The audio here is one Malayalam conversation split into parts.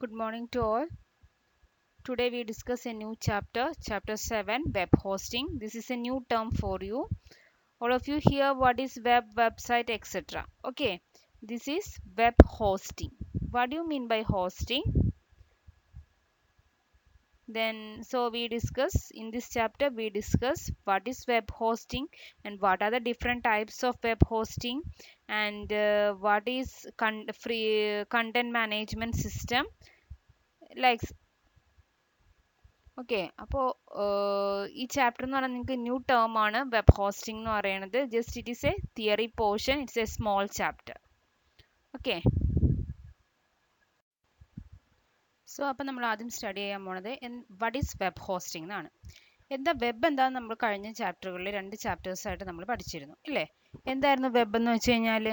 Good morning to all. Today we discuss a new chapter, chapter 7, web hosting. This is a new term for you. All of you hear what is web, website, etc. Okay, this is web hosting. What do you mean by hosting? So we discuss in this chapter, we discuss what is web hosting and what are the different types of web hosting and what is free content management system like. Okay അപ്പോൾ ഈ ചാപ്റ്റർ എന്ന് പറഞ്ഞാൽ നിങ്ങൾക്ക് ന്യൂ ടേം ആണ് വെബ് ഹോസ്റ്റിംഗ് എന്ന് പറയുന്നത്. Just it is A theory portion, it's A small chapter. Okay, so അപ്പോൾ നമ്മൾ ആദ്യം സ്റ്റഡി ചെയ്യാൻ പോണത് വാട്ട് ഈസ് വെബ് ഹോസ്റ്റിംഗ് എന്നാണ്. എന്താ വെബ് എന്താന്ന് നമ്മൾ കഴിഞ്ഞ ചാപ്റ്ററുകളിൽ 2 ചാപ്റ്റേഴ്സ് ആയിട്ട് നമ്മൾ പഠിച്ചിരുന്നു അല്ലേ? എന്തായിരുന്നു വെബ് എന്ന് വെച്ച് കഴിഞ്ഞാൽ?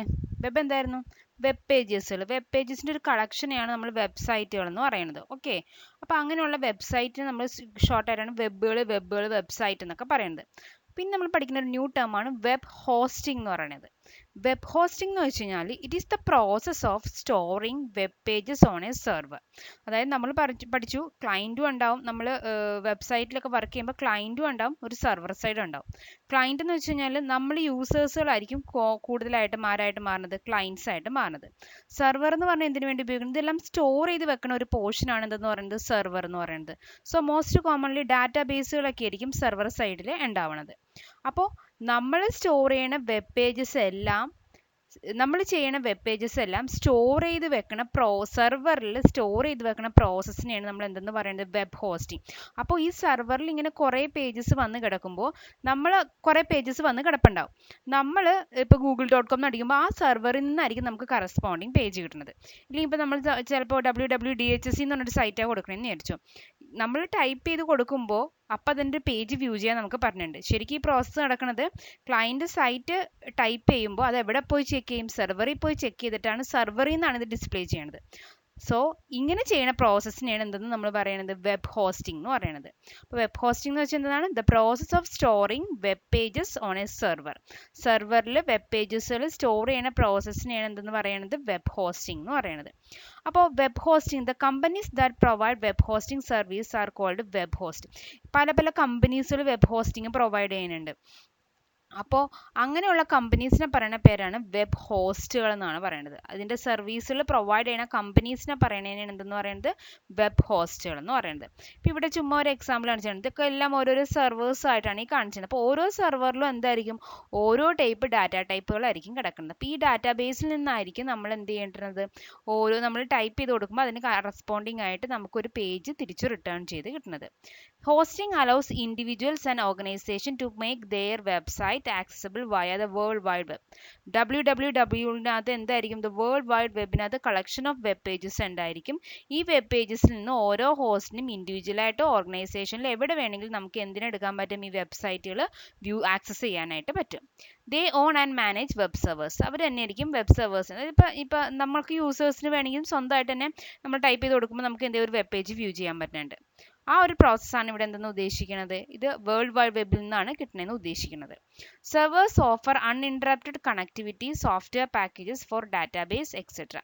വെബ് എന്തായിരുന്നു? വെബ് പേജസുകൾ. വെബ് പേജസിൻ്റെ ഒരു കളക്ഷനെയാണ് നമ്മൾ വെബ്സൈറ്റുകൾ എന്ന് പറയുന്നത്. ഓക്കെ, അപ്പോൾ അങ്ങനെയുള്ള വെബ്സൈറ്റിന് നമ്മൾ ഷോർട്ടായിട്ടാണ് വെബ്സൈറ്റ് എന്നൊക്കെ പറയുന്നത്. പിന്നെ നമ്മൾ പഠിക്കുന്ന ഒരു ന്യൂ ടേം ആണ് വെബ് ഹോസ്റ്റിംഗ് എന്ന് പറയുന്നത്. വെബ് ഹോസ്റ്റിംഗ് എന്ന് വെച്ച് കഴിഞ്ഞാൽ it is the process of storing web pages on a server. അതായത് നമ്മൾ പഠിച്ചു ക്ലയൻറ്റും ഉണ്ടാവും, നമ്മൾ വെബ്സൈറ്റിലൊക്കെ വർക്ക് ചെയ്യുമ്പോൾ ക്ലയൻറ്റും ഉണ്ടാവും, ഒരു സെർവർ സൈഡും ഉണ്ടാവും. ക്ലയൻറ്റ് എന്ന് വെച്ച് കഴിഞ്ഞാൽ നമ്മൾ യൂസേഴ്സുകളായിരിക്കും കൂടുതലായിട്ടും ആരായിട്ട് മാറുന്നത്? ക്ലയൻസ് ആയിട്ട് മാറുന്നത്. സെർവർ എന്ന് പറഞ്ഞാൽ എന്തിനു വേണ്ടി ഉപയോഗിക്കുന്നത്? ഇതെല്ലാം സ്റ്റോർ ചെയ്ത് വെക്കുന്ന ഒരു പോർഷൻ ആണ് എന്തെന്ന് പറയുന്നത്? സെർവർ എന്ന് പറയുന്നത്. സോ മോസ്റ്റ് കോമൺലി ഡാറ്റാ ബേസുകളൊക്കെ ആയിരിക്കും സെർവർ സൈഡിൽ ഉണ്ടാവുന്നത്. അപ്പോൾ നമ്മൾ സ്റ്റോർ ചെയ്യുന്ന വെബ് പേജസ് എല്ലാം സ്റ്റോർ ചെയ്ത് വെക്കണ സെർവറിൽ സ്റ്റോർ ചെയ്ത് വെക്കണ പ്രോസസ്സിനെയാണ് നമ്മൾ എന്തെന്ന് പറയുന്നത്? Web hosting. അപ്പോൾ ഈ സെർവറിൽ ഇങ്ങനെ കുറേ പേജസ് വന്ന് കിടക്കുമ്പോൾ കുറേ പേജസ് വന്ന് കിടപ്പുണ്ടാവും. നമ്മൾ ഇപ്പോൾ google.com അടിക്കുമ്പോൾ ആ സെർവറിൽ നിന്നായിരിക്കും നമുക്ക് കറസ്പോണ്ടിങ് പേജ് കിട്ടുന്നത്. ഇല്ലെങ്കിൽ ഇപ്പോൾ നമ്മൾ ചിലപ്പോൾ www.dhs എന്ന് പറഞ്ഞൊരു സൈറ്റാണ് കൊടുക്കണമെന്ന് വിചാരിച്ചു. നമ്മൾ ടൈപ്പ് ചെയ്ത് കൊടുക്കുമ്പോൾ അപ്പം അതിൻ്റെ പേജ് വ്യൂ ചെയ്യാൻ നമുക്ക് പറഞ്ഞിട്ടുണ്ട്. ശരിക്കും ഈ പ്രോസസ്സ് നടക്കുന്നത് ക്ലയൻറ്റ് സൈറ്റ് ടൈപ്പ് ചെയ്യുമ്പോൾ അത് എവിടെ പോയി ചെക്ക് ചെയ്യും? സെർവറിൽ പോയി ചെക്ക് ചെയ്തിട്ടാണ് സെർവറിൽ നിന്നാണ് ഇത് ഡിസ്പ്ലേ ചെയ്യുന്നത്. സോ ഇങ്ങനെ ചെയ്യുന്ന പ്രോസസ്സിനെയാണ് എന്തെന്ന് നമ്മൾ പറയുന്നത്? വെബ് ഹോസ്റ്റിംഗ് എന്ന് പറയുന്നത്. അപ്പോൾ വെബ് ഹോസ്റ്റിംഗ് എന്ന് വെച്ചാൽ എന്താണ്? The process of storing web pages on a server. സെർവറിൽ വെബ് പേജസുകൾ സ്റ്റോർ ചെയ്യുന്ന പ്രോസസ്സിനെയാണ് എന്തെന്ന് പറയുന്നത്? വെബ് ഹോസ്റ്റിംഗ് എന്ന് പറയുന്നത്. അപ്പോൾ web hosting, the companies that provide web hosting service are called web host. പല കമ്പനീസുകൾ വെബ് ഹോസ്റ്റിംഗ് പ്രൊവൈഡ് ചെയ്യുന്നുണ്ട്. അപ്പോൾ അങ്ങനെയുള്ള കമ്പനീസിനെ പറയുന്ന പേരാണ് വെബ് ഹോസ്റ്റുകൾ എന്നാണ് പറയുന്നത്. അതിൻ്റെ സർവീസുകൾ പ്രൊവൈഡ് ചെയ്യുന്ന കമ്പനീസിനെ പറയുന്നതിനാണ് എന്തെന്ന് പറയുന്നത്? വെബ് ഹോസ്റ്റുകൾ എന്ന് പറയുന്നത്. ഇപ്പോൾ ഇവിടെ ചുമ്മാ ഒരു എക്സാമ്പിൾ കാണിച്ചിട്ടുണ്ട്. ഇതൊക്കെ എല്ലാം ഓരോരോ സെർവേഴ്സ് ആയിട്ടാണ് ഈ കാണിച്ചത്. അപ്പോൾ ഓരോ സെർവറിലും എന്തായിരിക്കും? ഓരോ ടൈപ്പ് ഡാറ്റ ടൈപ്പുകളായിരിക്കും കിടക്കുന്നത്. അപ്പോൾ ഈ ഡാറ്റാബേസിൽ നിന്നായിരിക്കും നമ്മൾ എന്ത് ചെയ്യേണ്ടത്? നമ്മൾ ടൈപ്പ് ചെയ്ത് കൊടുക്കുമ്പോൾ അതിന് കറസ്പോണ്ടിങ് ആയിട്ട് നമുക്കൊരു പേജ് തിരിച്ച് റിട്ടേൺ ചെയ്ത് കിട്ടുന്നത്. Hosting allows individuals and organizations to make their website accessible via the World Wide Web. www-നകത്ത് എന്തായിരിക്കും? The World Wide Webനകത്ത് കളക്ഷൻ ഓഫ് വെബ് പേജസ് ഉണ്ടായിരിക്കും. ഈ വെബ് പേജസിൽ നിന്ന് ഓരോ ഹോസ്റ്റിനും ഇൻഡിവിജ്വലായിട്ടോ ഓർഗനൈസേഷനിൽ എവിടെ വേണമെങ്കിലും നമുക്ക് എന്തിനെടുക്കാൻ പറ്റും? ഈ വെബ്സൈറ്റുകൾ ആക്സസ് ചെയ്യാനായിട്ട് പറ്റും. They own and manage web servers. അവർ തന്നെയായിരിക്കും വെബ് സെർവേഴ്സ്. ഇപ്പം നമുക്ക് യൂസേഴ്സിന് വേണമെങ്കിലും സ്വന്തമായിട്ട് തന്നെ നമ്മൾ ടൈപ്പ് ചെയ്ത് കൊടുക്കുമ്പോൾ നമുക്ക് എന്തെങ്കിലും ഒരു വെബ് പേജ് വ്യൂ ചെയ്യാൻ പറ്റുന്നുണ്ട്. ആ ഒരു പ്രോസസ്സാണ് ഇവിടെ എന്തെന്ന് ഉദ്ദേശിക്കുന്നത്? ഇത് വേൾഡ് വൈഡ് വെബിൽ നിന്നാണ് കിട്ടുന്നതെന്ന് ഉദ്ദേശിക്കുന്നത്. Servers offer uninterrupted connectivity, software packages for database etcetera.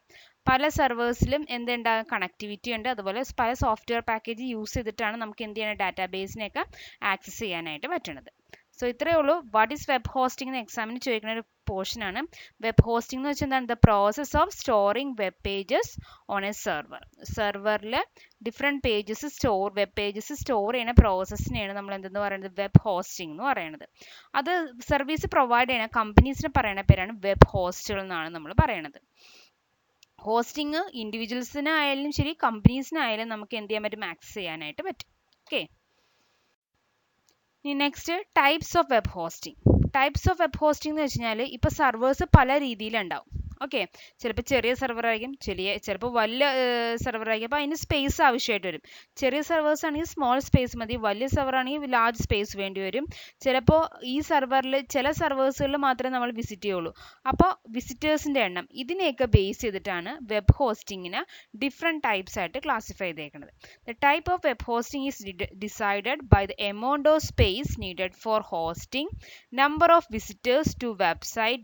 പല സെർവേഴ്സിലും എന്തുണ്ടാകും? കണക്ടിവിറ്റി ഉണ്ട്. അതുപോലെ പല സോഫ്റ്റ്വെയർ പാക്കേജ് യൂസ് ചെയ്തിട്ടാണ് നമുക്ക് എന്ത് ചെയ്യണം? ഡാറ്റാബേസിനെയൊക്കെ ആക്സസ് ചെയ്യാനായിട്ട് പറ്റുന്നത്. സോ ഇത്രയേ ഉള്ളൂ. വാട്ട് ഈസ് വെബ് ഹോസ്റ്റിംഗ് എന്ന് എക്സാമിന് ചോദിക്കുന്ന ഒരു പോർഷനാണ്. വെബ് ഹോസ്റ്റിംഗ് എന്ന് വെച്ചാൽ എന്താണ്? The process of storing web pages on a server. സെർവറിൽ ഡിഫറെൻറ്റ് വെബ് പേജസ് സ്റ്റോർ ചെയ്യുന്ന പ്രോസസ്സിനെയാണ് നമ്മൾ എന്തെന്ന് പറയുന്നത്? വെബ് ഹോസ്റ്റിംഗ് എന്ന് പറയുന്നത്. അത് സർവീസ് പ്രൊവൈഡ് ചെയ്യുന്ന കമ്പനീസിനെ പറയുന്ന പേരാണ് വെബ് ഹോസ്റ്റുകൾ എന്നാണ് നമ്മൾ പറയുന്നത്. ഹോസ്റ്റിംഗ് ഇൻഡിവിജ്വൽസിനായാലും ശരി കമ്പനീസിനായാലും നമുക്ക് എന്ത് ചെയ്യാൻ പറ്റും? ആക്സസ് ചെയ്യാനായിട്ട് പറ്റും. Okay, next types of web hosting. Types of web hosting എന്ന് വെച്ച് കഴിഞ്ഞാൽ ഇപ്പോൾ സർവേഴ്സ് പല രീതിയിലുണ്ടാവും. ഓക്കെ, ചിലപ്പോൾ ചെറിയ സെർവർ ആയിരിക്കും, ചിലപ്പോൾ വലിയ സെർവർ ആയിരിക്കും. അപ്പോൾ അതിന് സ്പേസ് ആവശ്യമായിട്ട് വരും. ചെറിയ സെർവേഴ്സ് ആണെങ്കിൽ സ്മോൾ സ്പേസ് മതി, വലിയ സെർവർ ആണെങ്കിൽ ലാർജ് സ്പേസ് വേണ്ടി വരും. ചിലപ്പോൾ ഈ സെർവറിൽ ചില സെർവേഴ്സുകളിൽ മാത്രമേ നമ്മൾ വിസിറ്റ് ചെയ്യുള്ളൂ. അപ്പോൾ വിസിറ്റേഴ്സിൻ്റെ എണ്ണം ഇതിനെയൊക്കെ ബേസ് ചെയ്തിട്ടാണ് വെബ് ഹോസ്റ്റിങ്ങിന് ഡിഫറെൻറ്റ് ടൈപ്സ് ആയിട്ട് ക്ലാസിഫൈ ചെയ്തേക്കുന്നത്. The type of web hosting is decided by the amount of space needed for hosting, number of visitors to website,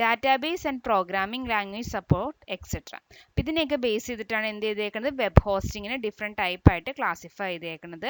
database and programming language support etcetera. ഇതിനെയൊക്കെ ബേസ് ചെയ്തിട്ടാണ് എന്ത് ചെയ്തേക്കുന്നത്, വെബ് ഹോസ്റ്റിങ്ങിനെ ഡിഫറെൻറ്റ് ടൈപ്പ് ആയിട്ട് ക്ലാസിഫൈ ചെയ്തേക്കുന്നത്.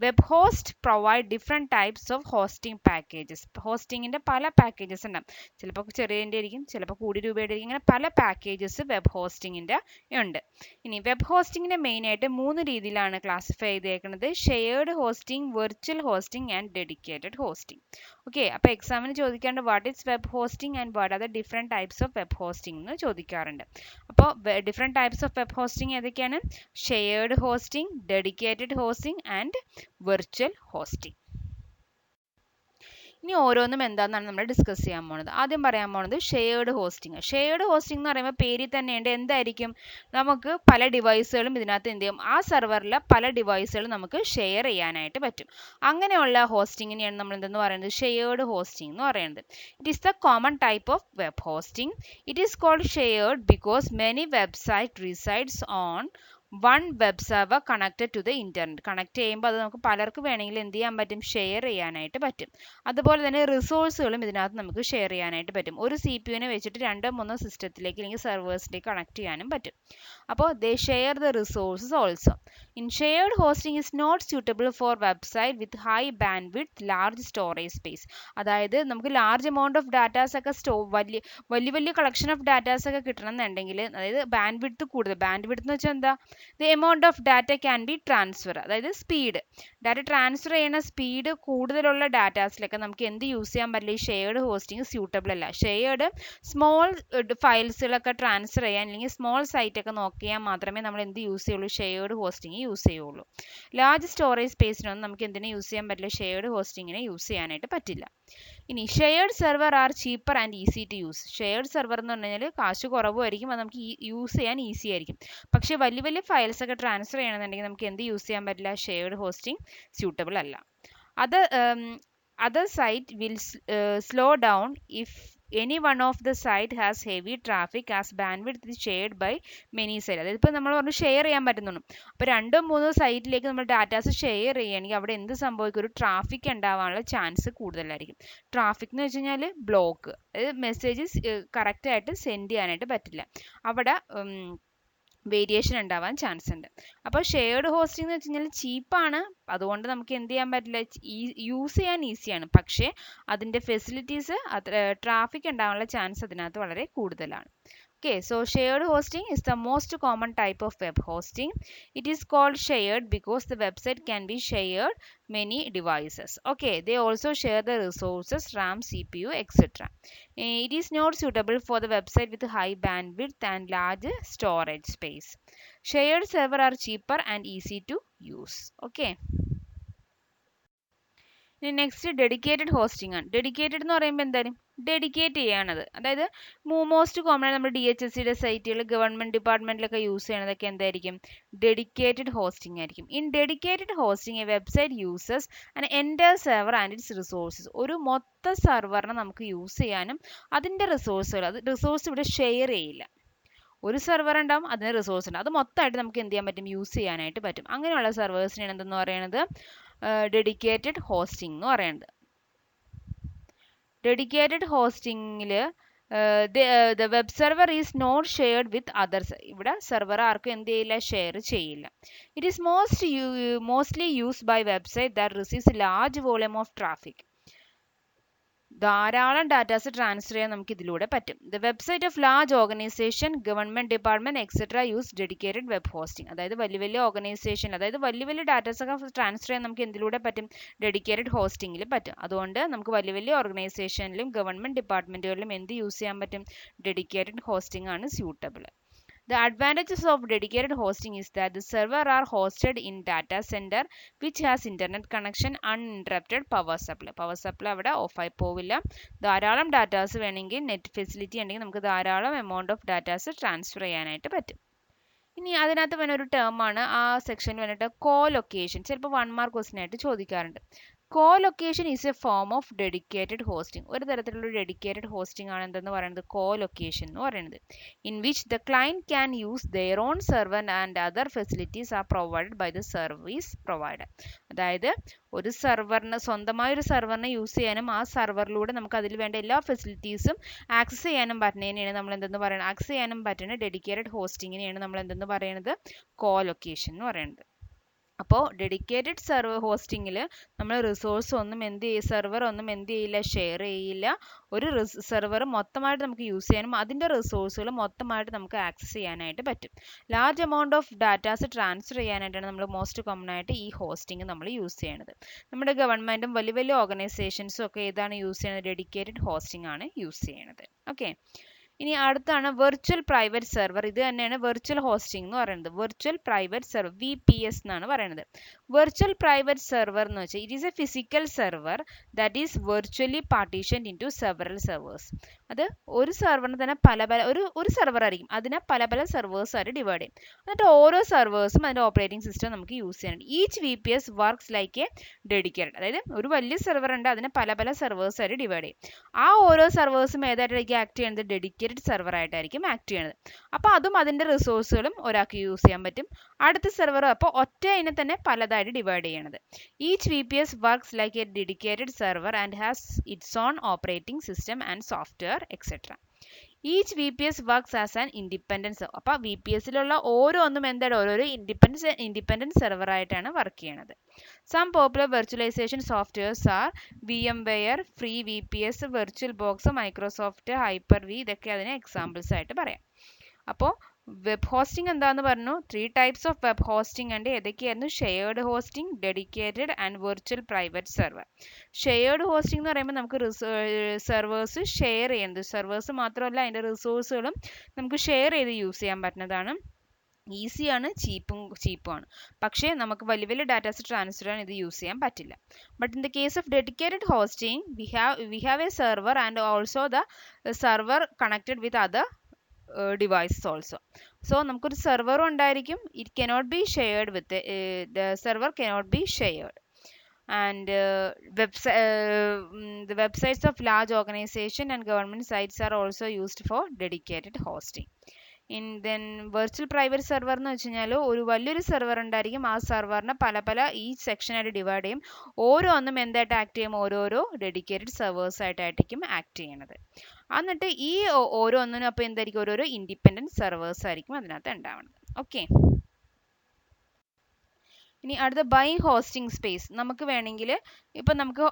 Web host provide different types of hosting packages. ഹോസ്റ്റിങ്ങിൻ്റെ പല പാക്കേജസ് ഉണ്ടാകും, ചിലപ്പോൾ ചെറിയതിൻ്റെ ആയിരിക്കും, ചിലപ്പോൾ കൂടി രൂപയുടെ ആയിരിക്കും, ഇങ്ങനെ പല പാക്കേജസ് വെബ് ഹോസ്റ്റിങ്ങിൻ്റെ ഉണ്ട്. ഇനി വെബ് ഹോസ്റ്റിങ്ങിനെ മെയിനായിട്ട് 3 രീതിയിലാണ് ക്ലാസിഫൈ ചെയ്തേക്കുന്നത്: shared hosting, virtual hosting and dedicated hosting. Okay, അപ്പോൾ എക്സാമിന് ചോദിക്കാണ്ട് what is web hosting and what are the different types of web hosting എന്ന് ചോദിക്കാറുണ്ട്. അപ്പോൾ different types of web hosting ഏതൊക്കെയാണ്? Shared hosting, dedicated hosting and virtual hosting. ഇനി ഓരോന്നും എന്താണെന്നാണ് നമ്മൾ ഡിസ്കസ് ചെയ്യാൻ പോകുന്നത്. ആദ്യം പറയാൻ പോകുന്നത് ഷെയർഡ് ഹോസ്റ്റിംഗ്. ഷെയർഡ് ഹോസ്റ്റിംഗ് എന്ന് പറയുമ്പോൾ പേരിൽ തന്നെയുണ്ട്, എന്തായിരിക്കും, നമുക്ക് പല ഡിവൈസുകളും ഇതിനകത്ത് എന്ത് ചെയ്യും, ആ സെർവറിലെ പല ഡിവൈസുകളും നമുക്ക് ഷെയർ ചെയ്യാനായിട്ട് പറ്റും. അങ്ങനെയുള്ള ഹോസ്റ്റിങ്ങിനെയാണ് നമ്മൾ എന്തെന്ന് പറയുന്നത്, ഷെയർഡ് ഹോസ്റ്റിംഗ് എന്ന് പറയുന്നത്. It is the common type of web hosting. It is called shared because many website resides on one web server connected to the internet. Connect ചെയ്യുമ്പോൾ അത് നമുക്ക് പലർക്ക് വേണമെങ്കിൽ എന്ത് ചെയ്യാൻ പറ്റും, ഷെയർ ചെയ്യാനായിട്ട് പറ്റും. അതുപോലെ തന്നെ റിസോഴ്സുകളും ഇതിനകത്ത് നമുക്ക് ഷെയർ ചെയ്യാനായിട്ട് പറ്റും. ഒരു CPU വെച്ചിട്ട് 2-3 സിസ്റ്റത്തിലേക്ക് അല്ലെങ്കിൽ സെർവേഴ്സിലേക്ക് കണക്ട് ചെയ്യാനും പറ്റും. അപ്പോൾ they share the resources also. In shared hosting is not suitable for website with high bandwidth, large storage space. അതായത് നമുക്ക് ലാർജ് എമൗണ്ട് ഓഫ് ഡാറ്റാസ് ഒക്കെ വലിയ കളക്ഷൻ ഓഫ് ഡാറ്റാസ് ഒക്കെ കിട്ടണം എന്നുണ്ടെങ്കിൽ, അതായത് ബാൻഡ് വിഡ്ത്ത് കൂടുതൽ, ബാൻഡ് വിഡ്ത്ത് എന്ന് വെച്ചാൽ എന്താ, the amount of data can be transfer, അതായത് സ്പീഡ്, ഡാറ്റ ട്രാൻസ്ഫർ ചെയ്യുന്ന സ്പീഡ് കൂടുതലുള്ള ഡാറ്റാസിലൊക്കെ നമുക്ക് എന്ത് യൂസ് ചെയ്യാൻ പറ്റില്ല, ഈ ഷെയർഡ് ഹോസ്റ്റിംഗ് സ്യൂട്ടബിൾ അല്ല. ഷെയർഡ് സ്മോൾ ഫയൽസുകളൊക്കെ ട്രാൻസ്ഫർ ചെയ്യാൻ അല്ലെങ്കിൽ സ്മോൾ സൈറ്റ് ഒക്കെ നോക്കിയാൽ മാത്രമേ നമ്മൾ എന്ത് യൂസ് ചെയ്യുള്ളൂ, ഷെയർഡ് ഹോസ്റ്റിംഗ് യൂസ് ചെയ്യുള്ളൂ. ലാർജ് സ്റ്റോറേജ് സ്പേസിനൊന്നും നമുക്ക് എന്തിനെ യൂസ് ചെയ്യാൻ പറ്റില്ല, ഷെയർഡ് ഹോസ്റ്റിങ്ങിനെ യൂസ് ചെയ്യാനായിട്ട് പറ്റില്ല. ഇനി shared server are cheaper and easy to use. Shared server എന്ന് പറഞ്ഞു കഴിഞ്ഞാൽ കാശ് കുറവായിരിക്കും, അത് നമുക്ക് യൂസ് ചെയ്യാൻ ഈസി ആയിരിക്കും. പക്ഷേ വലിയ ഫയൽസ് ഒക്കെ ട്രാൻസ്ഫർ ചെയ്യണമെന്നുണ്ടെങ്കിൽ നമുക്ക് എന്ത് യൂസ് ചെയ്യാൻ പറ്റില്ല, ഷെയർഡ് ഹോസ്റ്റിംഗ് സ്യൂട്ടബിൾ അല്ല. Other site will slow down if any one of the site has heavy traffic as bandwidth is shared by many sites. അതായത് ഇപ്പോൾ നമ്മൾ പറഞ്ഞു ഷെയർ ചെയ്യാൻ പറ്റുന്നുണ്ട്, അപ്പോൾ 2-3 സൈറ്റിലേക്ക് നമ്മൾ ഡാറ്റാസ് ഷെയർ ചെയ്യുകയാണെങ്കിൽ അവിടെ എന്ത് സംഭവിക്കും, ഒരു ട്രാഫിക് ഉണ്ടാവാനുള്ള ചാൻസ് കൂടുതലായിരിക്കും. ട്രാഫിക് എന്ന് വെച്ച് കഴിഞ്ഞാൽ ബ്ലോക്ക്, അതായത് മെസ്സേജസ് കറക്റ്റായിട്ട് സെൻഡ് ചെയ്യാനായിട്ട് പറ്റില്ല, അവിടെ വേരിയേഷൻ ഉണ്ടാവാൻ ചാൻസ് ഉണ്ട്. അപ്പോൾ ഷെയർഡ് ഹോസ്റ്റിംഗ് എന്ന് വെച്ച് കഴിഞ്ഞാൽ ചീപ്പാണ്, അതുകൊണ്ട് നമുക്ക് എന്ത് ചെയ്യാൻ പറ്റില്ല, യൂസ് ചെയ്യാൻ ഈസിയാണ്, പക്ഷേ അതിൻ്റെ ഫെസിലിറ്റീസ് ട്രാഫിക് ഉണ്ടാവാനുള്ള ചാൻസ് അതിനകത്ത് വളരെ കൂടുതലാണ്. Okay, so shared hosting is the most common type of web hosting. It is called shared because the website can be shared many devices. Okay, they also share the resources, RAM, CPU, etc. It is not suitable for the website with high bandwidth and large storage space. Shared server are cheaper and easy to use. Okay. ഇനി നെക്സ്റ്റ് ഡെഡിക്കേറ്റഡ് ഹോസ്റ്റിംഗ് ആണ്. ഡെഡിക്കേറ്റഡ് എന്ന് പറയുമ്പോൾ എന്തായാലും ഡെഡിക്കേറ്റ് ചെയ്യാണത്, അതായത് മോസ്റ്റ് കോമൺ നമ്മൾ DHSCയുടെ സൈറ്റുകൾ ഗവൺമെൻറ് ഡിപ്പാർട്ട്മെൻറ്റിലൊക്കെ യൂസ് ചെയ്യണതൊക്കെ എന്തായിരിക്കും, ഡെഡിക്കേറ്റഡ് ഹോസ്റ്റിംഗ് ആയിരിക്കും. In dedicated hosting A website uses and entire server and it's resources. ഒരു മൊത്ത സെർവറിനെ നമുക്ക് യൂസ് ചെയ്യാനും അതിൻ്റെ റിസോഴ്സുകൾ, അത് റിസോഴ്സ് ഇവിടെ ഷെയർ ചെയ്യില്ല. ഒരു സെർവർ ഉണ്ടാവും, അതിന് റിസോഴ്സ് ഉണ്ട്, അത് മൊത്തമായിട്ട് നമുക്ക് എന്ത് ചെയ്യാൻ പറ്റും, യൂസ് ചെയ്യാനായിട്ട് പറ്റും. അങ്ങനെയുള്ള സെർവേഴ്സിനാണ് എന്തെന്ന് പറയുന്നത്, ഡെഡിക്കേറ്റഡ് ഹോസ്റ്റിംഗ് എന്ന് പറയുന്നത്. ഡെഡിക്കേറ്റഡ് ഹോസ്റ്റിംഗിൽ the web server is not shared with others. ഇവിടെ സെർവർ ആർക്കും എന്ത് ചെയ്യില്ല, ഷെയർ ചെയ്യില്ല. It is mostly used by website that receives large volume of traffic. ധാരാളം ഡാറ്റാസ് ട്രാൻസ്ഫർ ചെയ്യാൻ നമുക്ക് ഇതിലൂടെ പറ്റും. The website of large organisation, government department etcetera use dedicated web hosting. അതായത് വലിയ ഓർഗനൈസേഷൻ, അതായത് വലിയ ഡാറ്റാസ് ഒക്കെ ട്രാൻസ്ഫർ ചെയ്യാൻ നമുക്ക് എന്തിലൂടെ പറ്റും, ഡെഡിക്കേറ്റഡ് ഹോസ്റ്റിംഗിൽ പറ്റും. അതുകൊണ്ട് നമുക്ക് വലിയ ഓർഗനൈസേഷനിലും ഗവൺമെന്റ് ഡിപ്പാർട്ട്മെന്റുകളിലും എന്ത് യൂസ് ചെയ്യാൻ പറ്റും, ഡെഡിക്കേറ്റഡ് ഹോസ്റ്റിംഗ് ആണ് suitable. The advantages of dedicated hosting is that the server are hosted in data center which has internet connection, uninterrupted power supply. Power supply അവിടെ ഓഫ് ആയി പോവില്ല. ധാരാളം ഡാറ്റാസ് വേണമെങ്കിൽ നെറ്റ് ഫെസിലിറ്റി ഉണ്ടെങ്കിൽ നമുക്ക് ധാരാളം എമൗണ്ട് ഓഫ് ഡാറ്റാസ് ട്രാൻസ്ഫർ ചെയ്യാനായിട്ട് പറ്റും. ഇനി അതിനകത്ത് വരുന്ന ഒരു ടേം ആണ് ആ സെക്ഷനിൽ വന്നിട്ട് കോ ലൊക്കേഷൻ. ചിലപ്പോൾ 1 മാർക്ക് ക്വസ്റ്റ്യൻ ആയിട്ട് ചോദിക്കാറുണ്ട്. Co-location is a form of dedicated hosting. ഒരു തരത്തിലുള്ള dedicated hosting ആണ് എന്തെന്ന് പറയുന്നത് co-location എന്ന് പറയുന്നത്. In which the client can use their own server and other facilities are provided by the service provider. അതായത് ഒരു സെർവറിന് സ്വന്തമായ ഒരു സെർവറിനെ യൂസ് ചെയ്യാനും ആ സെർവറിലൂടെ നമുക്ക് അതിൽ വേണ്ട എല്ലാ ഫെസിലിറ്റീസും ആക്സസ് ചെയ്യാനും പറ്റുന്നതിനെയാണ് നമ്മൾ എന്തെന്ന് പറയുന്നത് ആക്സസ് ചെയ്യാനും പറ്റുന്ന ഡെഡിക്കേറ്റഡ് ഹോസ്റ്റിങ്ങിനെയാണ് നമ്മൾ എന്തെന്ന് പറയുന്നത് co-location എന്ന് പറയുന്നത്. അപ്പോൾ ഡെഡിക്കേറ്റഡ് സെർവർ ഹോസ്റ്റിങ്ങിൽ നമ്മൾ റിസോഴ്സ് ഒന്നും സെർവർ ഒന്നും എന്ത് ചെയ്യില്ല ഷെയർ ചെയ്യില്ല. ഒരു സെർവർ മൊത്തമായിട്ട് നമുക്ക് യൂസ് ചെയ്യാനും അതിൻ്റെ റിസോഴ്സുകൾ മൊത്തമായിട്ട് നമുക്ക് ആക്സസ് ചെയ്യാനായിട്ട് പറ്റും. Large amount of datas transfer ചെയ്യാനായിട്ടാണ് നമ്മൾ മോസ്റ്റ് കോമൺ ആയിട്ട് ഈ ഹോസ്റ്റിംഗ് നമ്മൾ യൂസ് ചെയ്യണത്. നമ്മുടെ ഗവൺമെൻറ്റും വലിയ വലിയ ഓർഗനൈസേഷൻസും ഒക്കെ ഏതാണ് യൂസ് ചെയ്യുന്നത് ഡെഡിക്കേറ്റഡ് ഹോസ്റ്റിംഗ് ആണ് യൂസ് ചെയ്യണത്. ഓക്കെ, ഇനി അടുത്താണ് വെർച്വൽ പ്രൈവറ്റ് സെർവർ. ഇത് തന്നെയാണ് വെർച്വൽ ഹോസ്റ്റിംഗ് എന്ന് പറയുന്നത്. വെർച്വൽ പ്രൈവറ്റ് സെർവർ VPS എന്നാണ് പറയുന്നത്. വെർച്വൽ പ്രൈവറ്റ് സെർവർ എന്ന് വെച്ചാൽ it is a physical server that is virtually partitioned into several servers. അത് ഒരു സെർവറിന് തന്നെ പല പല ഒരു സെർവർ ആയിരിക്കും, അതിനെ പല പല സെർവേഴ്സ് ആയിട്ട് ഡിവൈഡ് ചെയ്യും. എന്നിട്ട് ഓരോ സെർവേഴ്സും അതിൻ്റെ ഓപ്പറേറ്റിംഗ് സിസ്റ്റം നമുക്ക് യൂസ് ചെയ്യാനുണ്ട്. Each VPS works like A dedicated. അതായത് ഒരു വലിയ സെർവർ ഉണ്ട്, അതിനെ പല പല സെർവേഴ്സ് ആയിട്ട് ഡിവൈഡ് ചെയ്യും. ആ ഓരോ സെർവേഴ്സും ഏതായിട്ടായിരിക്കും ആക്ട് ചെയ്യുന്നത് ഡെഡിക്കേറ്റഡ് സെർവർ ആയിട്ടായിരിക്കും ആക്ട് ചെയ്യുന്നത്. അപ്പോൾ അതും അതിൻ്റെ റിസോഴ്സുകളും ഒരാൾക്ക് യൂസ് ചെയ്യാൻ പറ്റും. അടുത്ത സെർവർ അപ്പോൾ ഒറ്റ അതിനെ തന്നെ പലതായിട്ട് ഡിവൈഡ് ചെയ്യണത്. Each VPS works like A dedicated server and has it's on operating system and software etcetera. Each VPS works as an independence. അപ്പോൾ VPSലുള്ള ഓരോന്നും എന്താണ് ഓരോരോ ഇൻഡിപെൻഡൻറ്റ് സെർവർ ആയിട്ടാണ് വർക്ക് ചെയ്യണത്. Some popular virtualization softwares are VMware, FreeVPS, VirtualBox, Microsoft Hyper-V. ഇതൊക്കെ അതിന് എക്സാമ്പിൾസ് ആയിട്ട് പറയാം. അപ്പോൾ വെബ് ഹോസ്റ്റിംഗ് എന്താന്ന് പറഞ്ഞു? 3 ടൈപ്സ് ഓഫ് വെബ് ഹോസ്റ്റിംഗ് ഉണ്ട്. ഏതൊക്കെയായിരുന്നു? Shared hosting, dedicated and virtual private server. Shared hosting എന്ന് പറയുമ്പോൾ നമുക്ക് സെർവേഴ്സ് ഷെയർ ചെയ്യുന്നത്, സെർവേഴ്സ് മാത്രമല്ല അതിൻ്റെ റിസോഴ്സുകളും നമുക്ക് ഷെയർ ചെയ്ത് യൂസ് ചെയ്യാൻ പറ്റുന്നതാണ്. ഈസിയാണ്, ചീപ്പുമാണ്. പക്ഷേ നമുക്ക് വലിയ വലിയ ഡാറ്റാസ് ട്രാൻസ്ഫർ ചെയ്യാൻ ഇത് യൂസ് ചെയ്യാൻ പറ്റില്ല. But in the case of dedicated hosting we have A server and also the server connected with other devices also. So നമുക്കൊരു സെർവറും ഉണ്ടായിരിക്കും. It cannot be shared with the server cannot be shared. And the websites of large organization and government sites are also used for dedicated hosting. then virtual private server എന്ന് വെച്ച് കഴിഞ്ഞാൽ ഒരു വലിയൊരു സെർവർ ഉണ്ടായിരിക്കും. ആ സെർവറിനെ പല പല ഈ സെക്ഷനായിട്ട് ഡിവൈഡ് ചെയ്യും. ഓരോന്നും എന്തായിട്ട് ആക്ട് ചെയ്യും? ഓരോരോ ഡെഡിക്കേറ്റഡ് സെർവേഴ്സ് ആയിട്ടായിരിക്കും ആക്ട് ചെയ്യണത്. എന്നിട്ട് ഈ ഓരോന്നിനും അപ്പോൾ എന്തായിരിക്കും? ഓരോരോ ഇൻഡിപെൻഡൻറ്റ് സെർവേഴ്സ് ആയിരിക്കും അതിനകത്ത് ഉണ്ടാവുന്നത്. ഓക്കെ, ഇനി അടുത്ത ബൈ ഹോസ്റ്റിംഗ് സ്പേസ്. നമുക്ക് വേണമെങ്കിൽ ഇപ്പം നമുക്ക്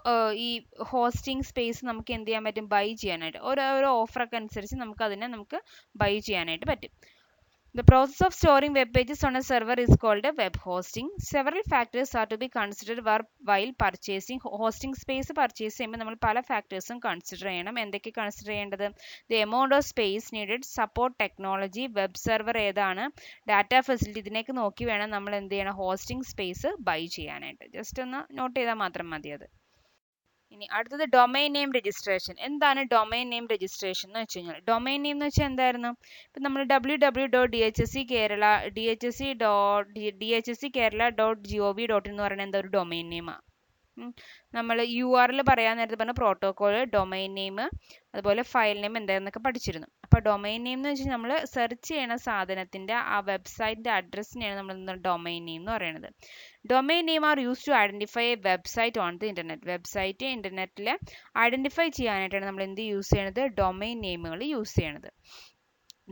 ഈ ഹോസ്റ്റിംഗ് സ്പേസ് നമുക്ക് എന്ത് ചെയ്യാൻ പറ്റും? ബൈ ചെയ്യാനായിട്ട് ഓരോ ഓഫറൊക്കെ അനുസരിച്ച് നമുക്ക് ബൈ ചെയ്യാനായിട്ട് പറ്റും. The process of storing web pages on a server is called a web hosting. Several factors are to be considered while purchasing. Hosting space purchase ചെയ്യുമ്പോൾ നമ്മൾ പല ഫാക്ടേഴ്സും കൺസിഡർ ചെയ്യണം. എന്തൊക്കെ കൺസിഡർ ചെയ്യേണ്ടത്? The amount of space needed, support technology, web server ഏതാണ്, ഡാറ്റ ഫെസിലിറ്റി, ഇതിനൊക്കെ നോക്കി വേണം നമ്മൾ എന്ത് ചെയ്യണം? ഹോസ്റ്റിംഗ് സ്പേസ് ബൈ ചെയ്യാനായിട്ട്. ജസ്റ്റ് ഒന്ന് നോട്ട് ചെയ്താൽ മാത്രം മതി അത്. ഇനി അടുത്തത് ഡൊമൈൻ നെയിം രജിസ്ട്രേഷൻ. എന്താണ് ഡൊമൈൻ നെയിം രജിസ്ട്രേഷൻ എന്ന് വെച്ച് കഴിഞ്ഞാൽ? ഡൊമൈൻ നെയിം എന്ന് വെച്ചാൽ എന്തായിരുന്നു? ഇപ്പം നമ്മൾ www.dhsc.kerala.gov.in എന്ന് പറയുന്നത് എന്താ? ഒരു ഡൊമൈൻ നെയിമാണ്. നമ്മൾ URL പറയാൻ നേരത്തെ പറഞ്ഞ പ്രോട്ടോകോൾ, ഡൊമൈൻ നെയിം, അതുപോലെ ഫയൽ നെയിം എന്താണെന്നൊക്കെ പഠിച്ചിരുന്നു. അപ്പോൾ ഡൊമൈൻ നെയിം എന്ന് വെച്ചാൽ നമ്മൾ സെർച്ച് ചെയ്യണ സാധനത്തിൻ്റെ ആ വെബ്സൈറ്റിൻ്റെ അഡ്രസ്സിനെയാണ് നമ്മൾ ഡൊമൈൻ നെയിം എന്ന് പറയുന്നത്. Domain name are use to identify a website on the internet. Website ഇൻ്റർനെറ്റിൽ ഐഡൻറ്റിഫൈ ചെയ്യാനായിട്ടാണ് നമ്മൾ എന്ത് യൂസ് ചെയ്യണത്? ഡൊമൈൻ നെയിമുകൾ യൂസ് ചെയ്യണത്.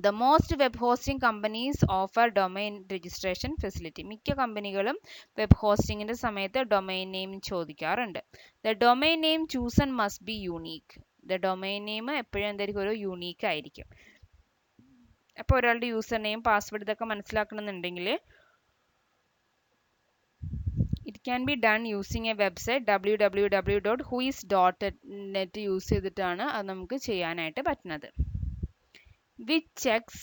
The most web hosting companies offer domain registration facility. മിക്ക കമ്പനികളും വെബ് ഹോസ്റ്റിങ്ങിൻ്റെ സമയത്ത് ഡൊമൈൻ നെയിം ചോദിക്കാറുണ്ട്. The domain name chosen must be unique. The domain name എപ്പോഴും എന്തായിരിക്കും? ഒരു യൂണീക്ക് ആയിരിക്കും. അപ്പോൾ ഒരാളുടെ യൂസർ നെയിം, പാസ്വേഡ് ഇതൊക്കെ മനസ്സിലാക്കണമെന്നുണ്ടെങ്കിൽ it can be done using a website www.whois.net use ചെയ്തിട്ടാണ് അത് നമുക്ക് ചെയ്യാനായിട്ട് പറ്റുന്നത്. Which checks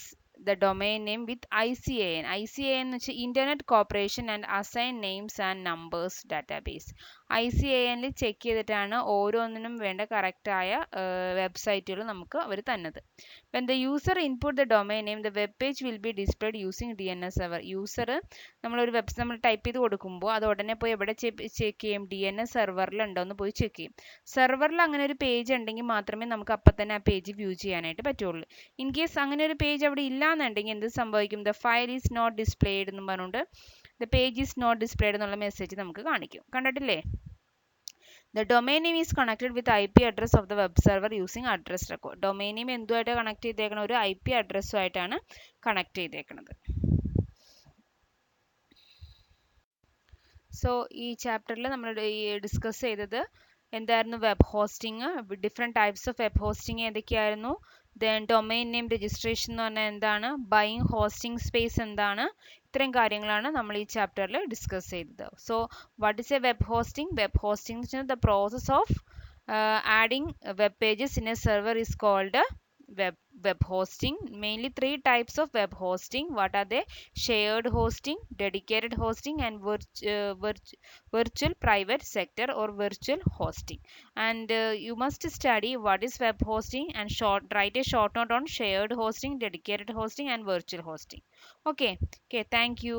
the domain name with ICANN. ICANN എന്ന് വെച്ചാൽ Internet Corporation and Assigned Names and Numbers Database. ICANൽ ചെക്ക് ചെയ്തിട്ടാണ് ഓരോന്നിനും വേണ്ട കറക്റ്റായ വെബ്സൈറ്റുകൾ നമുക്ക് അവർ തന്നത്. When the user input the domain name, the web page will be displayed using DNS server. User നമ്മളൊരു വെബ്സൈറ്റ് നമ്മൾ ടൈപ്പ് ചെയ്ത് കൊടുക്കുമ്പോൾ അത് ഉടനെ പോയി എവിടെ ചെക്ക് ചെയ്യും? DNS സെർവറിൽ ഉണ്ടോ എന്ന് പോയി ചെക്ക് ചെയ്യും. സെർവറിൽ അങ്ങനെ ഒരു പേജ് ഉണ്ടെങ്കിൽ മാത്രമേ നമുക്ക് അപ്പം തന്നെ ആ പേജ് വ്യൂ ചെയ്യാനായിട്ട് പറ്റുള്ളൂ. ഇൻ കേസ് അങ്ങനെ ഒരു പേജ് അവിടെ ഇല്ല എന്നുണ്ടെങ്കിൽ എന്ത് സംഭവിക്കും? The file is not displayed എന്ന് പറഞ്ഞുകൊണ്ട് the page is not displayed എന്നുള്ള മെസ്സേജ് നമുക്ക് കാണിക്കും. കണ്ടിട്ടില്ലേ? The domain name is connected with IP address of the web server using address record. Domain name എന്തുമായിട്ട് കണക്ട് ചെയ്തേക്കണം? ഒരു IP അഡ്രസ്സുമായിട്ടാണ് കണക്ട് ചെയ്തേക്കുന്നത്. സോ ഈ ചാപ്റ്ററിൽ നമ്മൾ ഡിസ്കസ് ചെയ്തത് എന്തായിരുന്നു? Web hosting, different types of web hosting ഏതൊക്കെയായിരുന്നു? ദെൻ ഡൊമൈൻ നെയിം രജിസ്ട്രേഷൻ എന്ന് പറഞ്ഞാൽ എന്താണ്? ബൈയിങ് ഹോസ്റ്റിംഗ് സ്പേസ് എന്താണ്? ഇത്രയും കാര്യങ്ങളാണ് നമ്മൾ ഈ ചാപ്റ്ററിൽ ഡിസ്കസ് ചെയ്തത്. So what is a web hosting? Web hosting എന്ന് വെച്ചാൽ the process of adding web pages in a server is called web hosting. Mainly three types of web hosting. What are they? Shared hosting, dedicated hosting, and virtual private sector or virtual hosting. And you must study what is web hosting and write a short note on shared hosting, dedicated hosting, and virtual hosting. Okay, thank you.